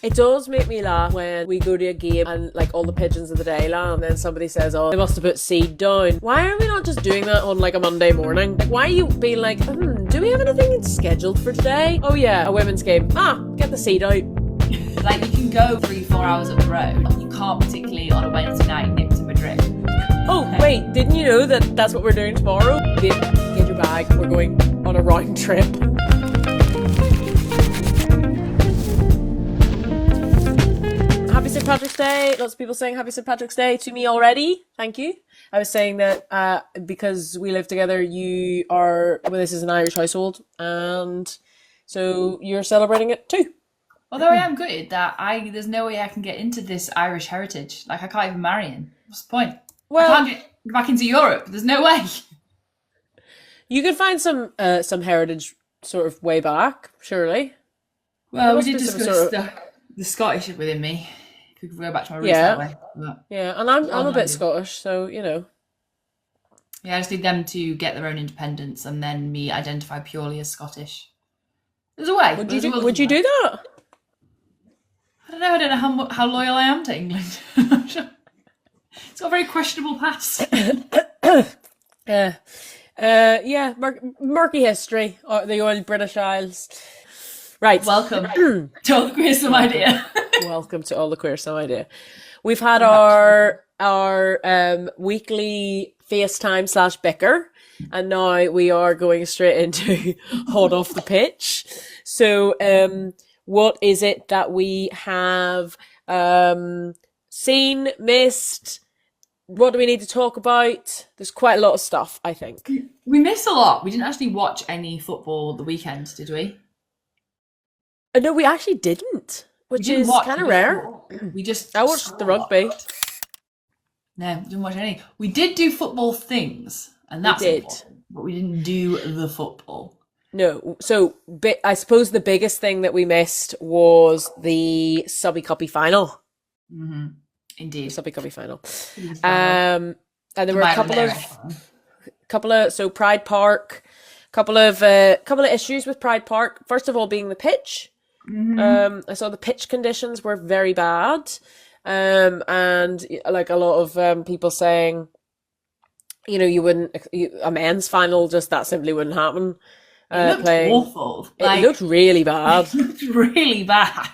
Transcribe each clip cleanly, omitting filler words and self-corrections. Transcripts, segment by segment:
It does make me laugh when we go to a game and like all the pigeons of the day land and then somebody says, oh, they must have put seed down. Why are we not just doing that on like a Monday morning? Like, why are you being like, do we have anything scheduled for today? Oh yeah, a women's game. Get the seed out. Like, you can go 3-4 hours up the road. You can't particularly on a Wednesday night nip to Madrid. Oh wait, didn't you know that that's what we're doing tomorrow? Get your bag, we're going on a round trip. Happy St. Patrick's Day. Lots of people saying Happy St. Patrick's Day to me already. Thank you. I was saying that because we live together, you are, well, this is an Irish household, and so you're celebrating it too. Although I am gutted that there's no way I can get into this Irish heritage. Like, I can't even marry him. What's the point? Well, I can't get back into Europe. There's no way. You could find some heritage sort of way back, surely. Well, we did discuss the Scottish within me. If we could go back to my roots that way. But yeah, and I'm a bit Scottish, so you know. Yeah, I just need them to get their own independence, and then me identify purely as Scottish. There's a way. Would you do that? I don't know how loyal I am to England. It's got a very questionable past. Murky history, the old British Isles. Right. Welcome to all the queer some idea. Welcome to all the queer some idea. We've had our weekly FaceTime / bicker, and now we are going straight into hot off the pitch. So, what is it that we have seen, missed? What do we need to talk about? There's quite a lot of stuff, I think. We missed a lot. We didn't actually watch any football the weekend, did we? No, we actually didn't, which is kind of rare. I watched the rugby. No, we didn't watch any. We did do football things, and that's important, but we didn't do the football. No, so I suppose the biggest thing that we missed was the subby cuppy final. Mm-hmm. Indeed, subby cuppy final. And there were a couple of so Pride Park, couple of issues with Pride Park. First of all, being the pitch. Mm-hmm. I saw the pitch conditions were very bad, and like a lot of people saying, you know, a men's final just that simply wouldn't happen. It looked awful. It looked really bad. It looked really bad.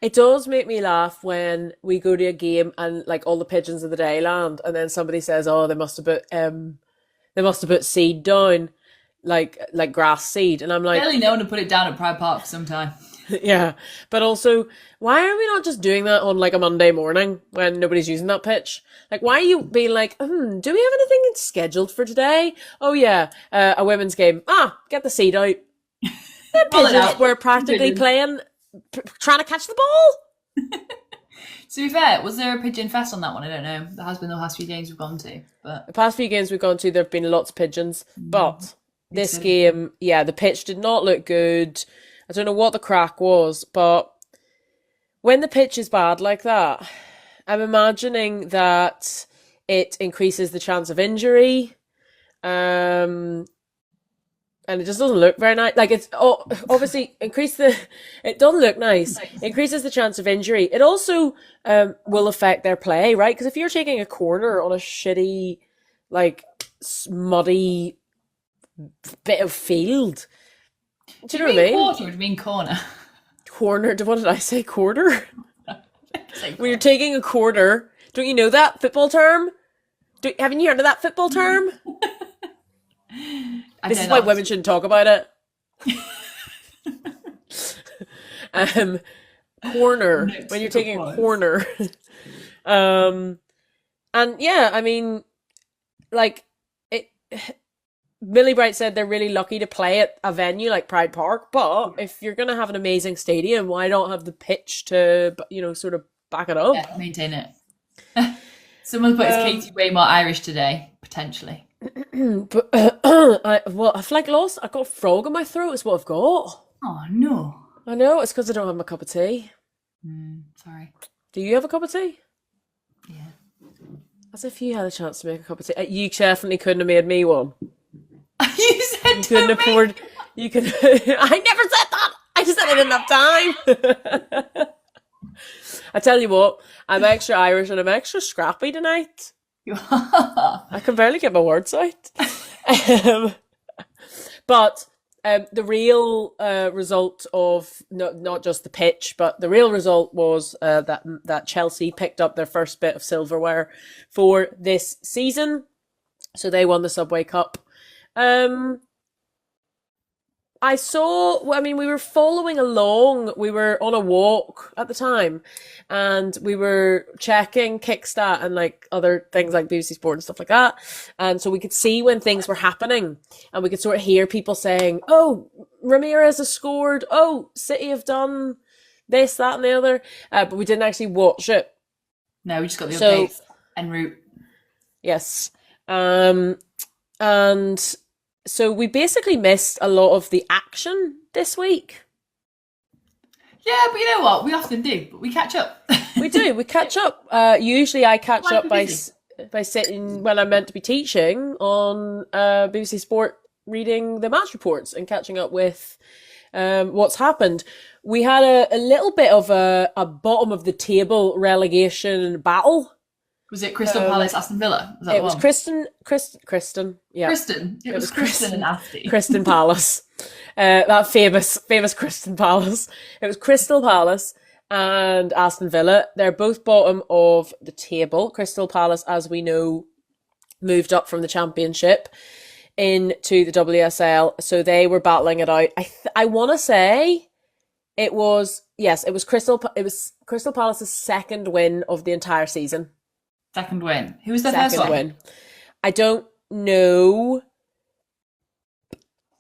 It does make me laugh when we go to a game and like all the pigeons of the day land, and then somebody says, "Oh, they must have put seed down, like grass seed," and I'm like, barely known to put it down at Pride Park sometime. Yeah, but also, why are we not just doing that on like a Monday morning when nobody's using that pitch? Like, why are you being like, do we have anything scheduled for today? Oh yeah, a women's game. Get the seed out. The pigeons were practically playing, trying to catch the ball. To be fair, was there a pigeon fest on that one? I don't know. There has been the past few games we've gone to, but the past few games we've gone to, there have been lots of pigeons. But this game, the pitch did not look good. I don't know what the crack was, but when the pitch is bad like that, I'm imagining that it increases the chance of injury, and it just doesn't look very nice. Like, it's obviously it doesn't look nice. It increases the chance of injury. It also will affect their play, right? Because if you're taking a corner on a shitty, like, muddy bit of field, do you know what I mean? Quarter, or do you mean corner? Corner. What did I say? Quarter? When you're taking a quarter, don't you know that football term? Haven't you heard of that football term? This is why women shouldn't talk about it. Corner. When you're taking a corner. And yeah, I mean, like, Millie Bright said they're really lucky to play at a venue like Pride Park, but if you're going to have an amazing stadium, why don't have the pitch to, sort of back it up? Yeah, maintain it. Someone put, is Katie way more Irish today? Potentially. But I've lost. I've got a frog in my throat is what I've got. Oh, no. I know, it's because I don't have my cup of tea. Sorry. Do you have a cup of tea? Yeah. As if you had a chance to make a cup of tea. You definitely couldn't have made me one. You said you couldn't afford. You could. I never said that. I just said I didn't have time. I tell you what, I'm extra Irish and I'm extra scrappy tonight. I can barely get my words out. Um, but the real result of not just the pitch, but the real result was that Chelsea picked up their first bit of silverware for this season. So they won the Subway Cup. We were following along. We were on a walk at the time and we were checking Kickstat and like other things like BBC Sport and stuff like that. And so we could see when things were happening and we could sort of hear people saying, oh, Ramirez has scored. Oh, City have done this, that and the other. But we didn't actually watch it. No, we just got the updates en route. Yes. And so we basically missed a lot of the action this week. Yeah, but you know what? We often do. But we catch up. We do. We catch up. Usually I catch up by sitting when I'm meant to be teaching on BBC Sport, reading the match reports and catching up with what's happened. We had a little bit of a bottom of the table relegation battle. Was it Crystal Palace, Aston Villa? Was that it was Kristen. Yeah. Kristen. It was Kristen and Asti. Kristen Palace. That famous Kristen Palace. It was Crystal Palace and Aston Villa. They're both bottom of the table. Crystal Palace, as we know, moved up from the Championship into the WSL. So they were battling it out. I want to say it was Crystal Palace's second win of the entire season. Second win. Who was their first one? Win. I don't know.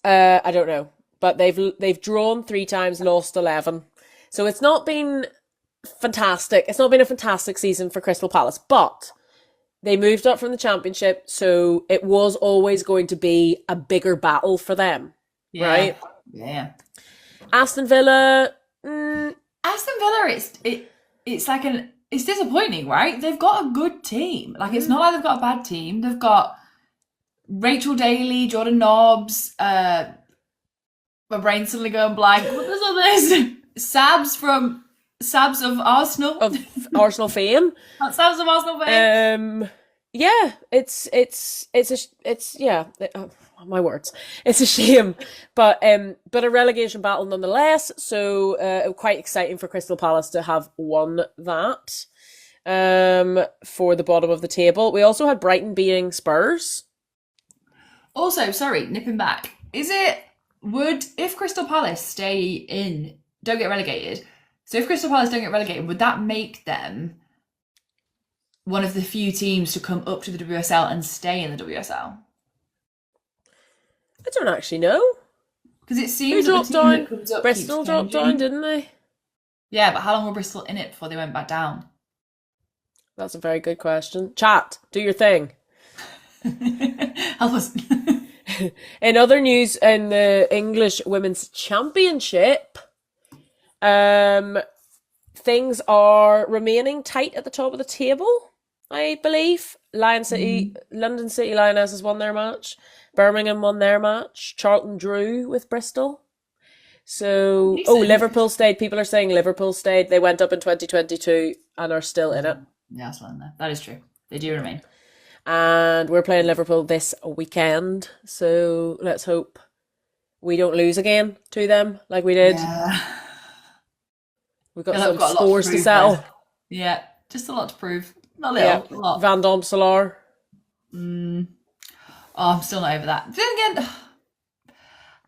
I don't know. But they've drawn 3 times, lost 11. So it's not been fantastic. It's not been a fantastic season for Crystal Palace. But they moved up from the Championship, so it was always going to be a bigger battle for them. Yeah. Right? Yeah. Aston Villa. Aston Villa, it's like it's disappointing, right? They've got a good team. Like, it's not like they've got a bad team. They've got Rachel Daly, Jordan Nobbs, my brain's suddenly going blank. What was all this? Sabs of Arsenal. Of Arsenal fame. Sabs of Arsenal fame. Yeah, it's my words. It's a shame, but a relegation battle nonetheless. So quite exciting for Crystal Palace to have won that for the bottom of the table. We also had Brighton beating Spurs. Also, sorry, nipping back. If Crystal Palace don't get relegated, so if Crystal Palace don't get relegated, would that make them one of the few teams to come up to the WSL and stay in the WSL? I don't actually know. Because it seems who dropped down? Bristol dropped down, didn't they? Yeah, but how long were Bristol in it before they went back down? That's a very good question. Chat, do your thing. Help us. In other news, in the English Women's Championship, things are remaining tight at the top of the table, I believe. London City Lionesses won their match. Birmingham won their match. Charlton drew with Bristol. So, Liverpool stayed. People are saying Liverpool stayed. They went up in 2022 and are still in it. Yeah, still in there. That is true. They do remain. And we're playing Liverpool this weekend. So let's hope we don't lose again to them like we did. Yeah. We've got some scores to settle. There. Yeah, just a lot to prove. Not a little, a lot. Van Dom Solar. Oh, I'm still not over that. But then again,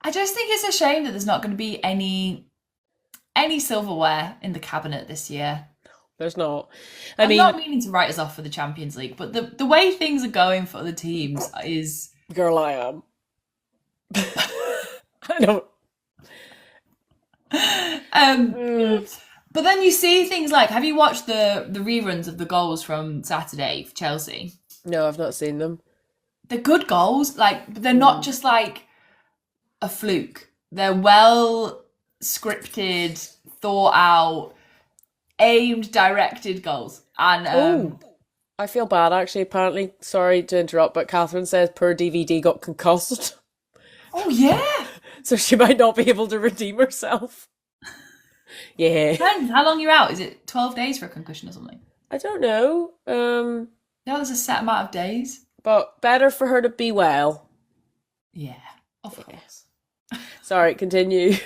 I just think it's a shame that there's not going to be any silverware in the cabinet this year. There's not. I'm not meaning to write us off for the Champions League, but the way things are going for other teams is... Girl, I am. I don't... But then you see things like, have you watched the reruns of the goals from Saturday for Chelsea? No, I've not seen them. They're good goals, but they're not just like a fluke. They're well scripted, thought out, aimed, directed goals. And I feel bad actually. Apparently, sorry to interrupt, but Catherine says poor DVD got concussed. Oh yeah. So she might not be able to redeem herself. Yeah. Depends. How long you're out? Is it 12 days for a concussion or something? I don't know. No, there's a set amount of days. But better for her to be well. Yeah, of Yeah. course. Sorry, continue.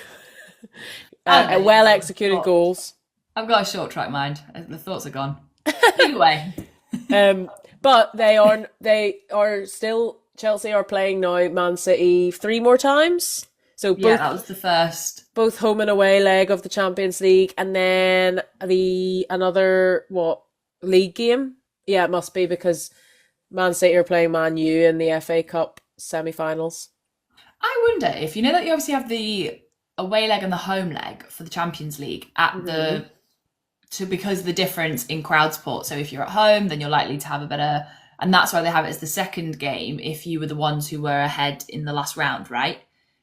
I don't know, Well executed goals. I've got a short track mind. The thoughts are gone. Anyway. But they are still, Chelsea are playing now Man City 3 more times. So Yeah, that was the first. both home and away leg of the Champions League, and then another league game? Yeah, it must be because Man City are playing Man U in the FA Cup semi-finals. I wonder if you know that you obviously have the away leg and the home leg for the Champions League because of the difference in crowd support. So if you're at home, then you're likely to have a better, and that's why they have it as the second game if you were the ones who were ahead in the last round, right?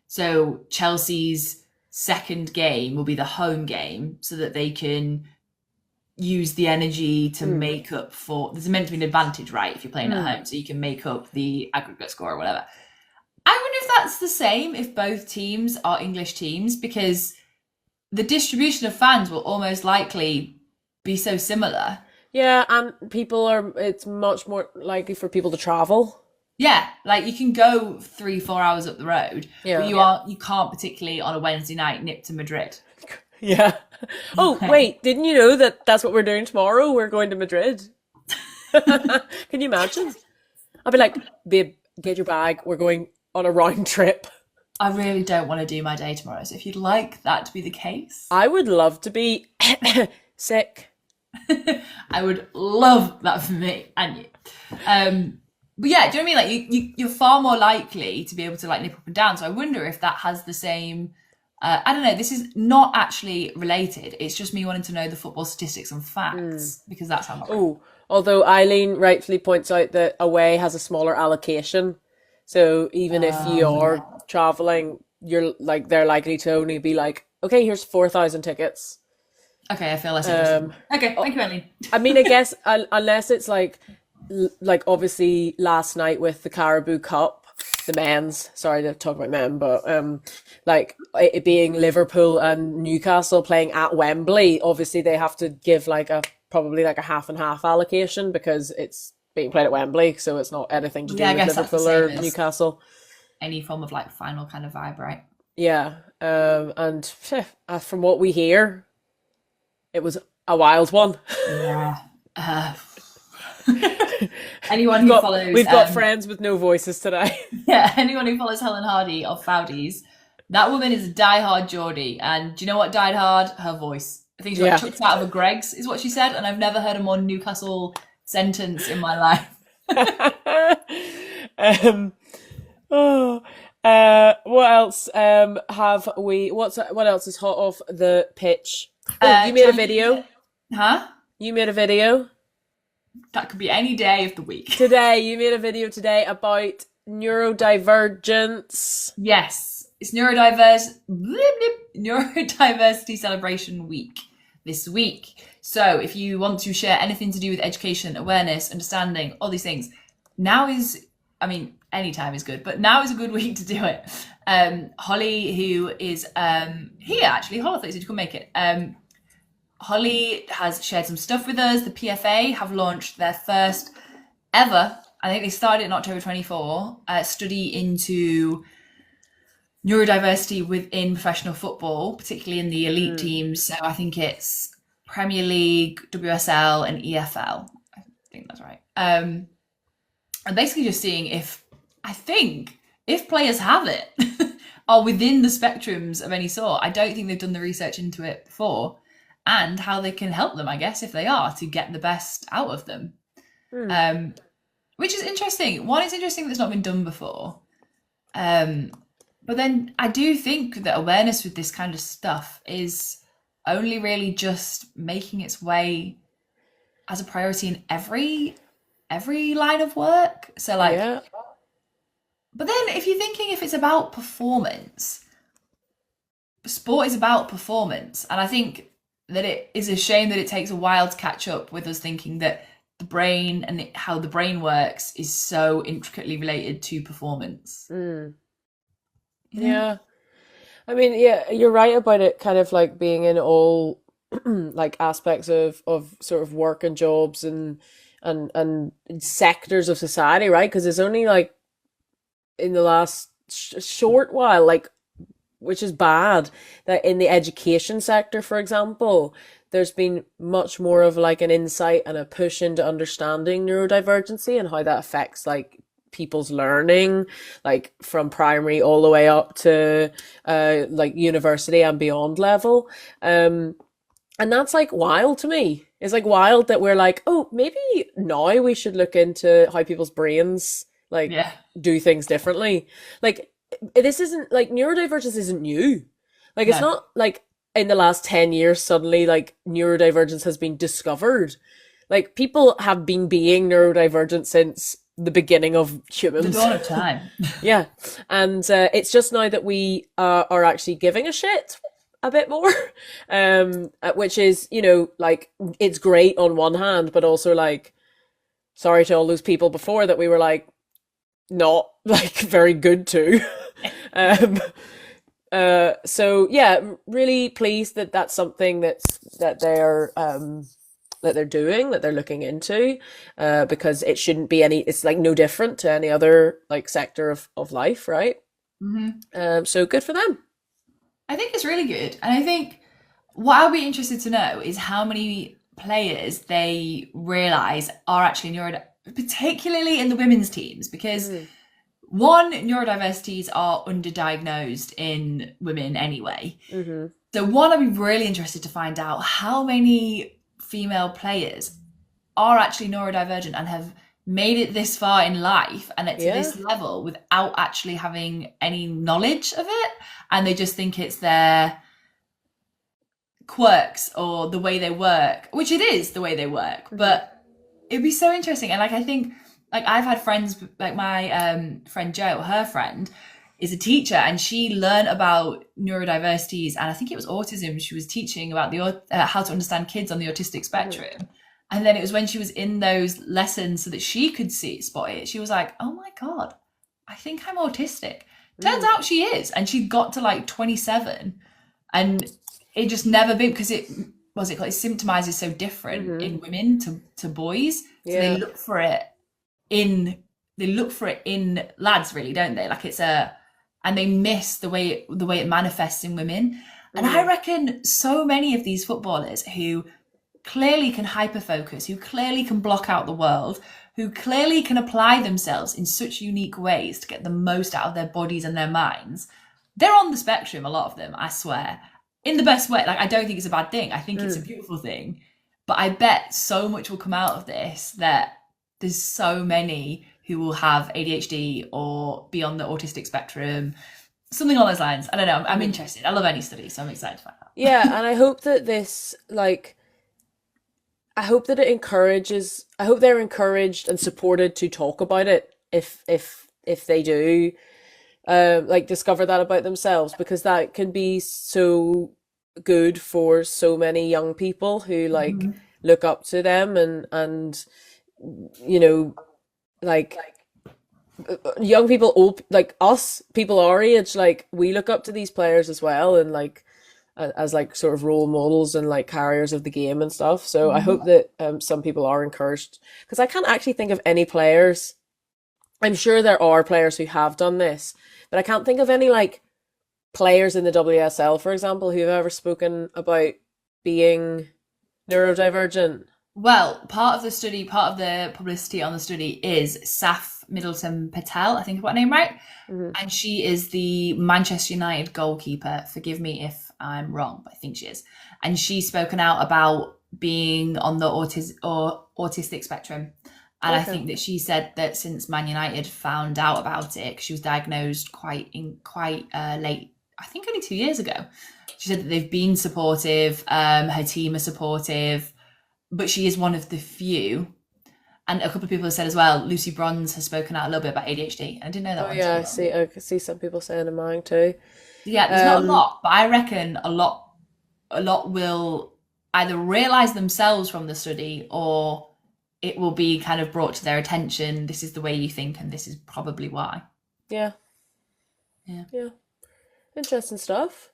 So Chelsea's second game will be the home game so that they can use the energy to make up for, there's meant to be an advantage, right, if you're playing at home, so you can make up the aggregate score or whatever. I wonder if that's the same if both teams are English teams, because the distribution of fans will almost likely be so similar. Yeah, and it's much more likely for people to travel. Yeah, like you can go 3-4 hours up the road, but you can't particularly on a Wednesday night nip to Madrid. Yeah. Oh, wait, didn't you know that that's what we're doing tomorrow? We're going to Madrid. Can you imagine? I'll be like, babe, get your bag. We're going on a round trip. I really don't want to do my day tomorrow. So if you'd like that to be the case. I would love to be sick. I would love that for me and you. But yeah, do you know what I mean? Like you're far more likely to be able to like nip up and down. So I wonder if that has the same. I don't know. This is not actually related. It's just me wanting to know the football statistics and facts because that's how much. Oh, although Eileen rightfully points out that away has a smaller allocation, so even if you are traveling, they're likely to only be like, okay, here's 4,000 tickets. Okay, I feel less interested. Okay, thank you, Eileen. I mean, I guess unless it's like obviously last night with the Caribou Cup, the men's. Sorry to talk about men, but like it being Liverpool and Newcastle playing at Wembley, obviously they have to give probably like a half and half allocation because it's being played at Wembley, so it's not anything to do with Liverpool or Newcastle. Any form of like final kind of vibe, right? Yeah, and from what we hear, it was a wild one. Yeah. Anyone who follows... We've got friends with no voices today. Yeah, anyone who follows Helen Hardy of Fowdies, that woman is a diehard Geordie. And do you know what died hard? Her voice. I think she got chucked out of a Greg's, is what she said. And I've never heard a more Newcastle sentence in my life. What else have we... What else is hot off the pitch? Oh, you made a video? Huh? You made a video? That could be any day of the week. Today, you made a video today about neurodivergence. Yes, it's Neurodiversity Celebration Week this week. So if you want to share anything to do with education, awareness, understanding, all these things, anytime is good, but now is a good week to do it. Holly, who is here actually, Holly, I thought you said you could make it. Holly has shared some stuff with us. The PFA have launched their first ever, I think they started in October 24, study into neurodiversity within professional football, particularly in the elite teams. So I think it's Premier League, WSL and EFL. I think that's right. And basically just seeing if players have it are within the spectrums of any sort. I don't think they've done the research into it before. And how they can help them, I guess, if they are, to get the best out of them. Which is interesting. One, it's interesting that it's not been done before. But then I do think that awareness with this kind of stuff is only really just making its way as a priority in every line of work. So but then if you're thinking if it's about performance, sport is about performance. And I think that it is a shame that it takes a while to catch up with us thinking that the brain and how the brain works is so intricately related to performance. Yeah. I mean, yeah, you're right about it kind of like being in all like aspects of sort of work and jobs and sectors of society, right? Because it's only like in the last short while, like, which is bad, that in the education sector, for example, there's been much more of like an insight and a push into understanding neurodivergency and how that affects like people's learning, like from primary all the way up to like university and beyond level. And that's like wild to me. It's like wild that we're like, oh, maybe now we should look into how people's brains like Yeah. do things differently. Like this isn't like neurodivergence isn't new. Like it's No. not like in the last 10 years suddenly like neurodivergence has been discovered. Like people have been being neurodivergent since the beginning of The humans. dawn of time. Yeah. And it's just now that we are actually giving a shit a bit more, which is, you know, like it's great on one hand, but also like, sorry to all those people before that we were like, not like very good to. um, so yeah, really pleased that that's something that they're doing, that they're looking into, because it shouldn't be any. It's like no different to any other like sector of life, right? So good for them. I think it's really good. And I think what I'll be interested to know is how many players they realise are actually particularly in the women's teams, because one, neurodiversities are underdiagnosed in women anyway. So one, I'd be really interested to find out how many female players are actually neurodivergent and have made it this far in life and to this level without actually having any knowledge of it, and they just think it's their quirks or the way they work, which it is the way they work. But it'd be so interesting. And like I think like I've had friends, like my friend Jo, her friend is a teacher, and she learned about neurodiversities, and I think it was autism. She was teaching about the how to understand kids on the autistic spectrum. And then it was when she was in those lessons so that she could spot it, she was like, oh my God, I think I'm autistic. Turns out she is. And she got to like 27 and it just never been, because it symptomizes so different in women to boys. So they look for it in lads, really, don't they? Like and they miss the way it manifests in women. And I reckon so many of these footballers who clearly can hyperfocus, who clearly can block out the world, who clearly can apply themselves in such unique ways to get the most out of their bodies and their minds, they're on the spectrum, a lot of them, I swear, in the best way. Like, I don't think it's a bad thing. I think it's a beautiful thing. But I bet so much will come out of this, that there's so many who will have ADHD or be on the autistic spectrum, something along those lines. I don't know. I'm interested. I love any study, so I'm excited to find out. Yeah, and I hope that this, like, I hope that I hope they're encouraged and supported to talk about it if they do, like discover that about themselves, because that can be so good for so many young people who like look up to them and you know, like young people, old like us, people our age, like we look up to these players as well, and like as like sort of role models and like carriers of the game and stuff. So I hope that some people are encouraged, because I can't actually think of any players. I'm sure there are players who have done this, but I can't think of any like players in the WSL, for example, who have ever spoken about being neurodivergent. Well, part of the publicity on the study is Safia Middleton-Patel, I think I got her name right. And she is the Manchester United goalkeeper. Forgive me if I'm wrong, but I think she is. And she's spoken out about being on the autistic spectrum. And I think that she said that since Man United found out about it, 'cause she was diagnosed quite late, I think only 2 years ago. She said that they've been supportive, her team are supportive, but she is one of the few. And a couple of people have said as well, Lucy Bronze has spoken out a little bit about ADHD. I didn't know that one. Yeah, I see some people saying in mine too. Yeah, there's not a lot, but I reckon a lot will either realise themselves from the study, or it will be kind of brought to their attention. This is the way you think, and this is probably why. Yeah. Yeah. Yeah. Interesting stuff.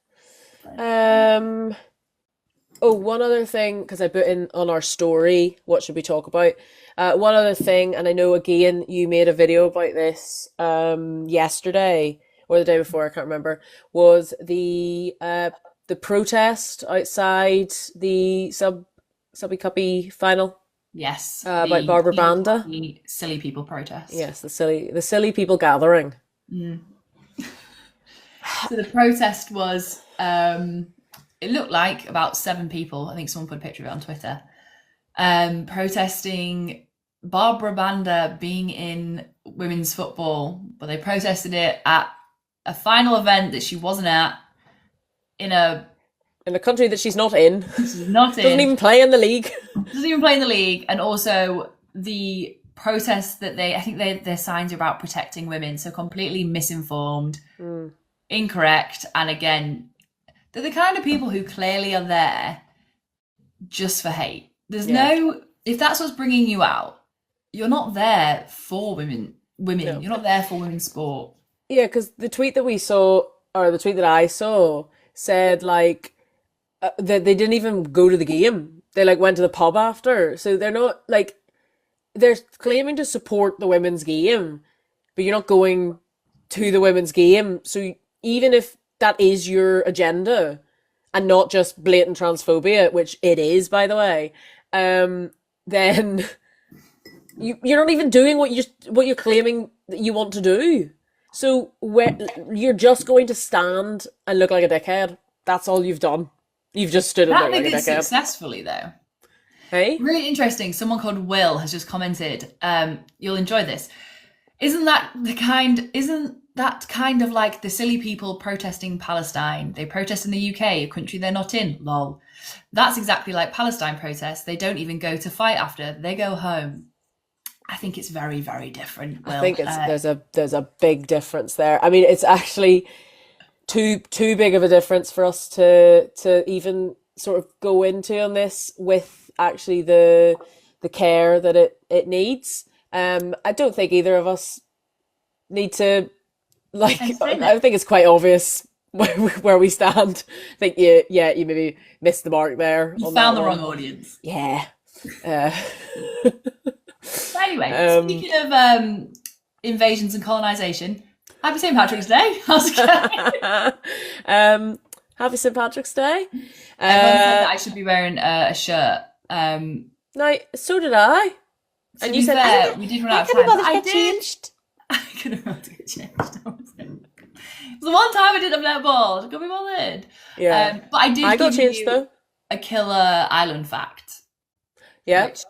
Oh, one other thing, because I put in on our story, what should we talk about? One other thing, and I know again you made a video about this yesterday or the day before, I can't remember, was the protest outside the subby cuppy final Yes, about the Barbra Banda. silly people protest. Yes, the silly people gathering. So the protest was, it looked like about 7 people. I think someone put a picture of it on Twitter. Protesting Barbra Banda being in women's football, but they protested it at a final event that she wasn't at in a country that she's not in. She's not in. Doesn't even play in the league. Doesn't even play in the league. And also the protests that I think their signs are about protecting women. So completely misinformed, incorrect. And again, they're the kind of people who clearly are there just for hate. There's if that's what's bringing you out, you're not there for women. No. You're not there for women's sport. Yeah, because the tweet that we saw, or the tweet that I saw, said like that they didn't even go to the game. They like went to the pub after. So they're not like, they're claiming to support the women's game, but you're not going to the women's game. So even if that is your agenda and not just blatant transphobia, which it is, by the way, then you're not even doing what you're claiming that you want to do. So you're just going to stand and look like a dickhead. That's all you've done. You've just stood and looked like a dickhead. Successfully, though. Hey? Really interesting. Someone called Will has just commented, you'll enjoy this. Isn't that kind of like the silly people protesting Palestine? They protest in the UK, a country they're not in, lol. That's exactly like Palestine protests. They don't even go to fight after, they go home. I think it's very, very different, Will. I think there's a big difference there. I mean, it's actually too big of a difference for us to even sort of go into on this with actually the care that it needs. I don't think either of us need to, like, I think it's quite obvious where we stand. I think you maybe missed the mark there. You found the wrong audience. Yeah. Anyway, speaking of invasions and colonisation, happy St. Patrick's Day. How's it going? Happy St. Patrick's Day. Everyone said that I should be wearing a shirt. No, so did I. And you said, we did run out of time. I changed. I couldn't remember to get changed. It was the one time I didn't have netball. I got me bothered. Yeah. But I got changed though. A killer island fact. Yeah. Which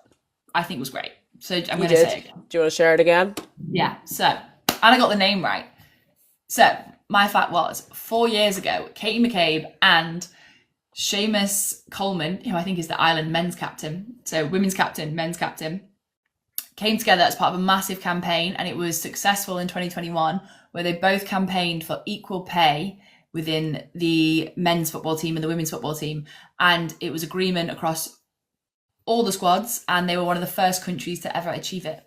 I think was great. So I'm going to say it again. Do you want to share it again? Yeah. So, and I got the name right. So my fact was 4 years ago, Katie McCabe and Seamus Coleman, who I think is the island men's captain, so women's captain, men's captain, came together as part of a massive campaign, and it was successful in 2021, where they both campaigned for equal pay within the men's football team and the women's football team. And it was agreement across all the squads, and they were one of the first countries to ever achieve it.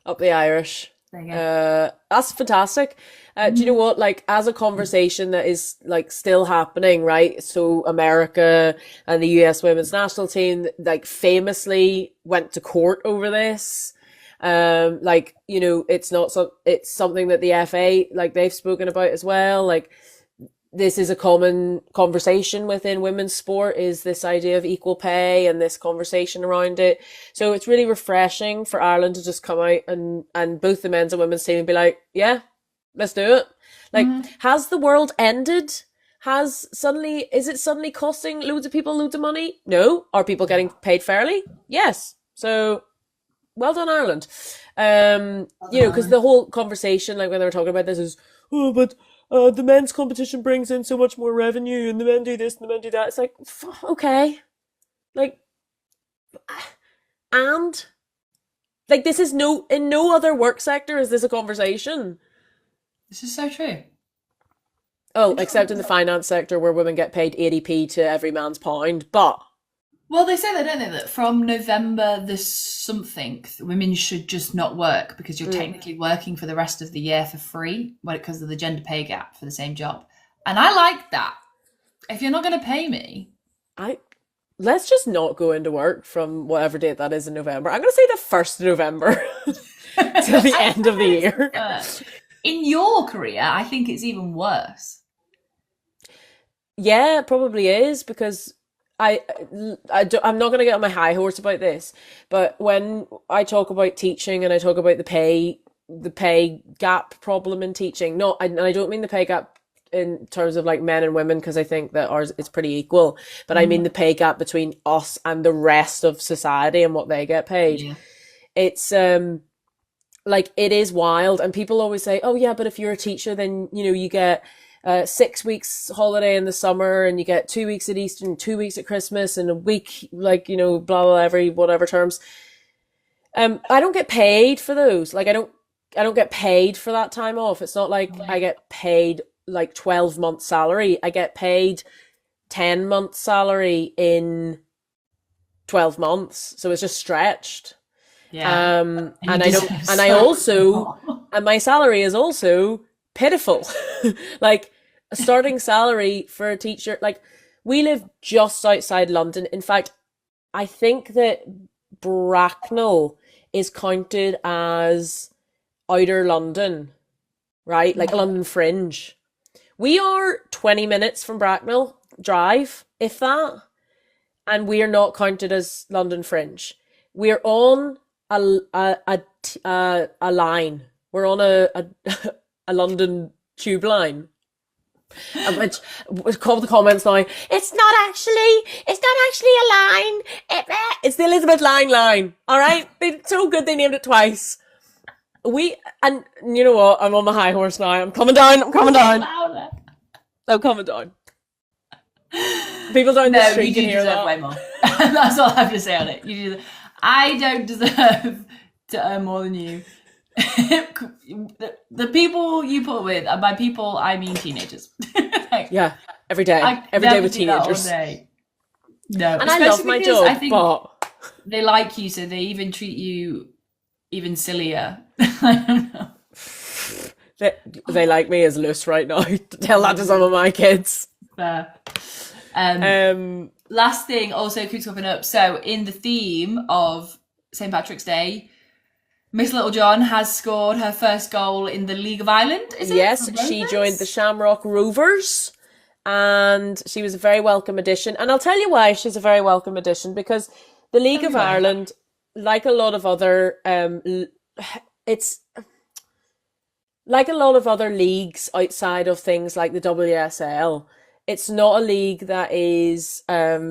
Up the Irish. There you go. That's fantastic. Do you know what? Like, as a conversation that is like still happening, right? So America and the US women's national team, like, famously went to court over this. Like, you know, it's something that the FA, like, they've spoken about as well. Like, this is a common conversation within women's sport, is this idea of equal pay and this conversation around it. So it's really refreshing for Ireland to just come out and both the men's and women's team and be like, yeah, let's do it. Like, has the world ended? Is it suddenly costing loads of people loads of money? No. Are people getting paid fairly? Yes. So, well done, Ireland. You know, because the whole conversation, like when they were talking about this, is, oh, but the men's competition brings in so much more revenue, and the men do this and the men do that. It's like, okay. Like, and like, this is in no other work sector is this a conversation. This is so true. Oh, except in the finance sector where women get paid 80p to every man's pound. But Well, they say that, don't they, that from November the something, women should just not work because you're technically working for the rest of the year for free because of the gender pay gap for the same job. And I like that. If you're not going to pay me. Let's just not go into work from whatever date that is in November. I'm going to say the 1st of November to the end of the year. In your career, I think it's even worse. Yeah, it probably is because I'm not going to get on my high horse about this, but when I talk about teaching and I talk about the pay gap problem in teaching, and I don't mean the pay gap in terms of like men and women, because I think that ours is pretty equal, but I mean the pay gap between us and the rest of society and what they get paid. Yeah. It's like, it is wild, and people always say, oh yeah, but if you're a teacher, then you get 6 weeks holiday in the summer, and you get 2 weeks at Easter and 2 weeks at Christmas and a week, like, blah blah, every whatever terms. I don't get paid for those. Like, I don't get paid for that time off. It's not like I get paid like 12 months salary. I get paid 10 months salary in 12 months, so it's just stretched. Yeah. And my salary is also pitiful. Like, a starting salary for a teacher, like, we live just outside London. In fact, I think that Bracknell is counted as outer London, right? Like London Fringe. We are 20 minutes from Bracknell drive, if that, and we are not counted as London Fringe. We're on a line. We're on a London tube line. Which call the comments now. It's not actually a line. It's the Elizabeth line. All right, it's so good they named it twice. And you know what? I'm on my high horse now. I'm coming down. I'm coming down. People down the street can hear that. Way more. That's all I have to say on it. I don't deserve to earn more than you. The people you put with, and by people I mean teenagers. Yeah, every day. Every day with teenagers. No, and I love my job, I think but they like you, so they even treat you even sillier. I don't know. They like me as loose right now. Tell that to some of my kids. Fair. Last thing also keeps popping up. So in the theme of St. Patrick's Day, Miss Littlejohn has scored her first goal in the League of Ireland, is it? Yes, she joined the Shamrock Rovers, and she was a very welcome addition. And I'll tell you why she's a very welcome addition, because the League of Ireland, like a lot of other, it's like a lot of other leagues outside of things like the WSL. It's not a league that is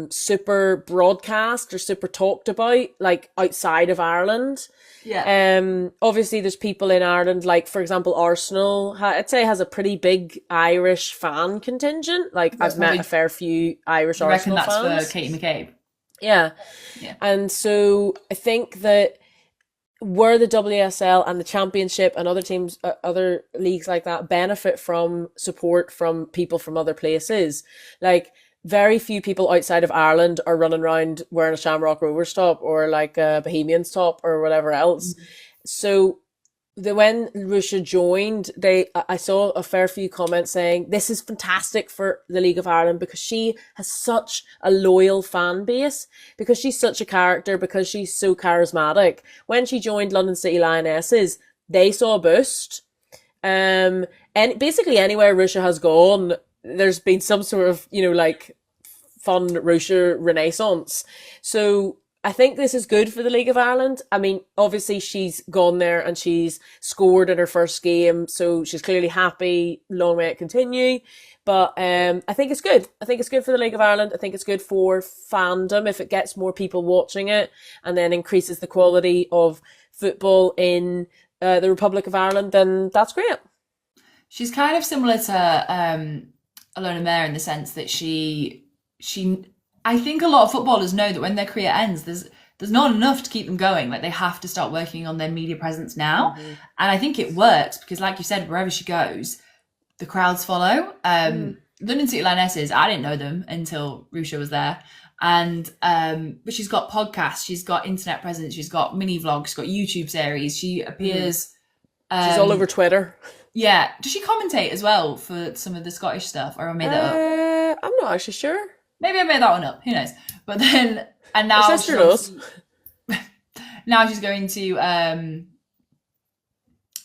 super broadcast or super talked about, like outside of Ireland. Yeah. Obviously, there's people in Ireland, like, for example, Arsenal, I'd say has a pretty big Irish fan contingent. Like, I've met a fair few Irish Arsenal fans. I reckon that's for Katie McCabe. Yeah. And so I think that where the WSL and the Championship and other teams, other leagues like that benefit from support from people from other places, like, very few people outside of Ireland are running around wearing a Shamrock Rovers top or like a Bohemians top or whatever else. Mm-hmm. So when Ruesha joined, I saw a fair few comments saying this is fantastic for the League of Ireland because she has such a loyal fan base, because she's such a character, because she's so charismatic. When she joined London City Lionesses, they saw a boost. And basically anywhere Ruesha has gone, there's been some sort of, like, fun Ruesha renaissance. So I think this is good for the League of Ireland. I mean, obviously she's gone there and she's scored in her first game, so she's clearly happy. Long may it continue. But I think it's good. I think it's good for the League of Ireland. I think it's good for fandom if it gets more people watching it and then increases the quality of football in the Republic of Ireland, then that's great. She's kind of similar to Alona Mayer in the sense that she I think a lot of footballers know that when their career ends, there's not enough to keep them going. Like, they have to start working on their media presence now. Mm-hmm. And I think it works because, like you said, wherever she goes, the crowds follow. London City Lionesses, I didn't know them until Ruesha was there. And but she's got podcasts, she's got internet presence, she's got mini vlogs, she's got YouTube series. She appears. She's all over Twitter. Yeah. Does she commentate as well for some of the Scottish stuff, or I made that up? I'm not actually sure. Maybe I made that one up. Who knows? But then, and now Her sister does. Now she's going to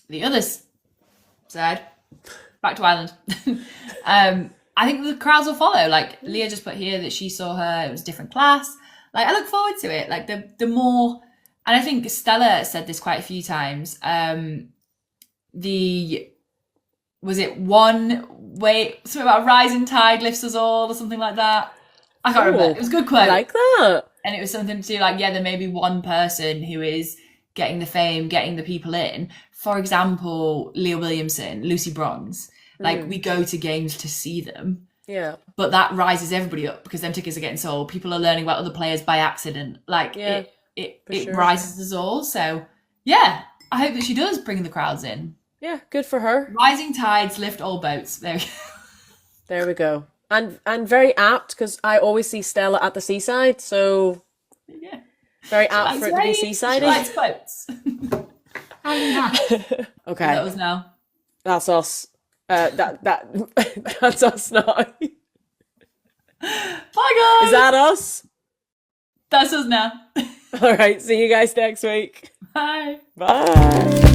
the other side, back to Ireland. I think the crowds will follow. Like Leah just put here that she saw her, it was a different class. Like I look forward to it. Like the more, and I think Stella said this quite a few times. Was it one way, something about rising tide lifts us all or something like that? I can't remember. It was a good quote. I like that. And it was something to do like, yeah, there may be one person who is getting the fame, getting the people in. For example, Leah Williamson, Lucy Bronze. Like we go to games to see them. Yeah. But that rises everybody up because them tickets are getting sold. People are learning about other players by accident. Like it rises us all. So yeah, I hope that she does bring the crowds in. Yeah, good for her. Rising tides lift all boats. There we go. There we go. And very apt because I always see Stella at the seaside, so yeah, very apt for it to be seaside. She likes boats. Okay, that was now. That's us. That's us now. Bye guys. Is that us? That's us now. All right. See you guys next week. Bye. Bye.